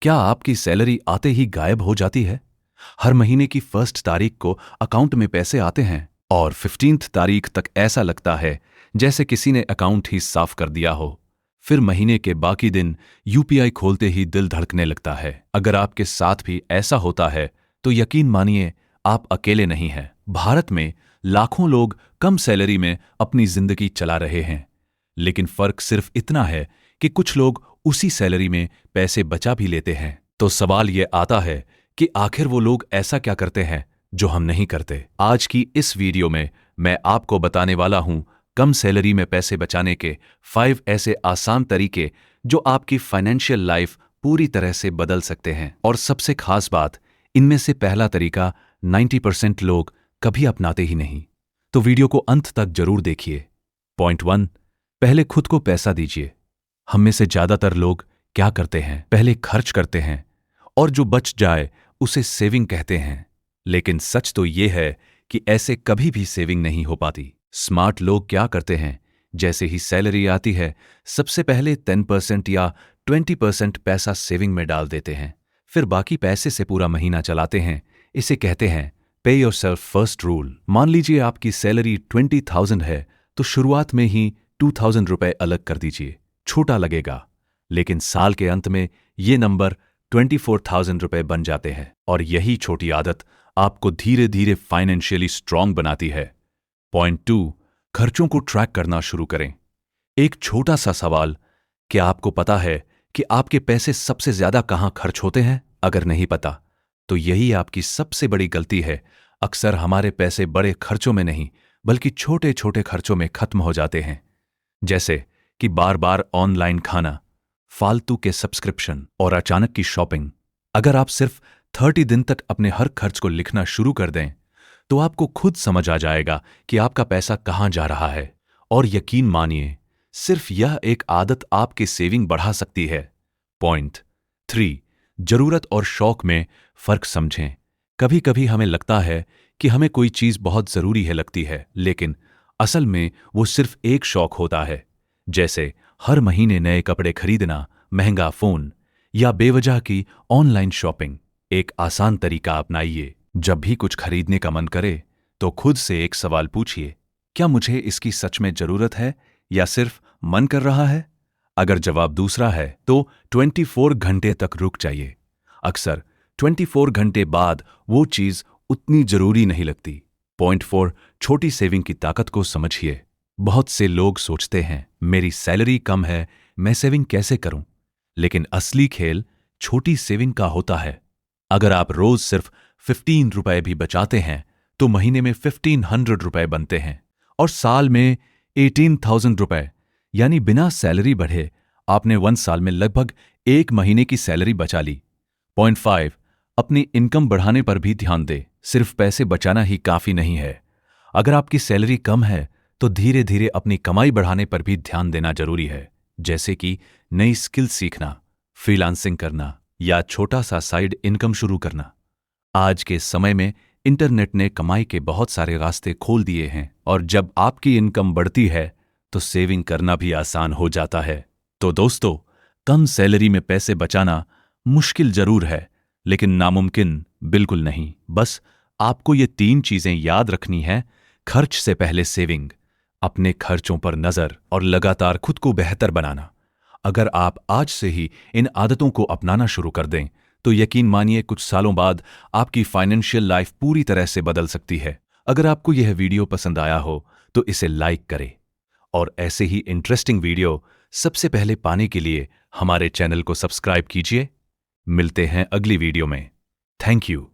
क्या आपकी सैलरी आते ही गायब हो जाती है? हर महीने की फर्स्ट तारीख को अकाउंट में पैसे आते हैं और 15th तारीख तक ऐसा लगता है जैसे किसी ने अकाउंट ही साफ कर दिया हो। फिर महीने के बाकी दिन यूपीआई खोलते ही दिल धड़कने लगता है। अगर आपके साथ भी ऐसा होता है तो यकीन मानिए आप अकेले नहीं हैं। भारत में लाखों लोग कम सैलरी में अपनी जिंदगी चला रहे हैं, लेकिन फर्क सिर्फ इतना है कि कुछ लोग उसी सैलरी में पैसे बचा भी लेते हैं। तो सवाल ये आता है कि आखिर वो लोग ऐसा क्या करते हैं जो हम नहीं करते। आज की इस वीडियो में मैं आपको बताने वाला हूं कम सैलरी में पैसे बचाने के 5 ऐसे आसान तरीके जो आपकी फाइनेंशियल लाइफ पूरी तरह से बदल सकते हैं। और सबसे खास बात, इनमें से पहला तरीका 90% लोग कभी अपनाते ही नहीं। तो वीडियो को अंत तक जरूर देखिए। पॉइंट 1, पहले खुद को पैसा दीजिए। हम में से ज्यादातर लोग क्या करते हैं? पहले खर्च करते हैं और जो बच जाए उसे सेविंग कहते हैं। लेकिन सच तो ये है कि ऐसे कभी भी सेविंग नहीं हो पाती। स्मार्ट लोग क्या करते हैं? जैसे ही सैलरी आती है सबसे पहले 10% या 20% पैसा सेविंग में डाल देते हैं, फिर बाकी पैसे से पूरा महीना चलाते हैं। इसे कहते हैं पे योरसेल्फ फर्स्ट रूल। मान लीजिए आपकी सैलरी 20,000 है तो शुरुआत में ही 2,000 रुपए अलग कर दीजिए। छोटा लगेगा, लेकिन साल के अंत में ये नंबर 24,000 रुपए बन जाते हैं। और यही छोटी आदत आपको धीरे धीरे फाइनेंशियली स्ट्रांग बनाती है। पॉइंट 2, खर्चों को ट्रैक करना शुरू करें। एक छोटा सा सवाल, क्या आपको पता है कि आपके पैसे सबसे ज्यादा कहां खर्च होते हैं? अगर नहीं पता तो यही आपकी सबसे बड़ी गलती है। अक्सर हमारे पैसे बड़े खर्चों में नहीं बल्कि छोटे छोटे खर्चों में खत्म हो जाते हैं, जैसे कि बार बार ऑनलाइन खाना, फालतू के सब्सक्रिप्शन और अचानक की शॉपिंग। अगर आप सिर्फ 30 दिन तक अपने हर खर्च को लिखना शुरू कर दें तो आपको खुद समझ आ जाएगा कि आपका पैसा कहां जा रहा है। और यकीन मानिए, सिर्फ यह एक आदत आपकी सेविंग बढ़ा सकती है। पॉइंट 3, जरूरत और शौक में फर्क समझें। कभी कभी हमें लगता है कि हमें कोई चीज बहुत जरूरी है लगती है, लेकिन असल में वो सिर्फ एक शौक होता है। जैसे हर महीने नए कपड़े खरीदना, महंगा फोन या बेवजह की ऑनलाइन शॉपिंग। एक आसान तरीका अपनाइए। जब भी कुछ खरीदने का मन करे तो खुद से एक सवाल पूछिए, क्या मुझे इसकी सच में जरूरत है या सिर्फ मन कर रहा है? अगर जवाब दूसरा है तो 24 घंटे तक रुक जाइए। अक्सर 24 घंटे बाद वो चीज उतनी जरूरी नहीं लगती। पॉइंट 4, छोटी सेविंग की ताकत को समझिए। बहुत से लोग सोचते हैं मेरी सैलरी कम है, मैं सेविंग कैसे करूं? लेकिन असली खेल छोटी सेविंग का होता है। अगर आप रोज सिर्फ 15 रुपए भी बचाते हैं तो महीने में 1500 रुपए बनते हैं और साल में 18,000 रुपए, यानी बिना सैलरी बढ़े आपने 1 साल में लगभग 1 महीने की सैलरी बचा ली। पॉइंट 5, अपनी इनकम बढ़ाने पर भी ध्यान दें। सिर्फ पैसे बचाना ही काफी नहीं है। अगर आपकी सैलरी कम है तो धीरे धीरे अपनी कमाई बढ़ाने पर भी ध्यान देना जरूरी है, जैसे कि नई स्किल सीखना, फ्रीलांसिंग करना या छोटा सा साइड इनकम शुरू करना। आज के समय में इंटरनेट ने कमाई के बहुत सारे रास्ते खोल दिए हैं और जब आपकी इनकम बढ़ती है तो सेविंग करना भी आसान हो जाता है। तो दोस्तों, कम सैलरी में पैसे बचाना मुश्किल जरूर है, लेकिन नामुमकिन बिल्कुल नहीं। बस आपको ये 3 चीजें याद रखनी है। खर्च से पहले सेविंग, अपने खर्चों पर नजर और लगातार खुद को बेहतर बनाना। अगर आप आज से ही इन आदतों को अपनाना शुरू कर दें तो यकीन मानिए कुछ सालों बाद आपकी फाइनेंशियल लाइफ पूरी तरह से बदल सकती है। अगर आपको यह वीडियो पसंद आया हो तो इसे लाइक करें और ऐसे ही इंटरेस्टिंग वीडियो सबसे पहले पाने के लिए हमारे चैनल को सब्सक्राइब कीजिए। मिलते हैं अगली वीडियो में। Thank you.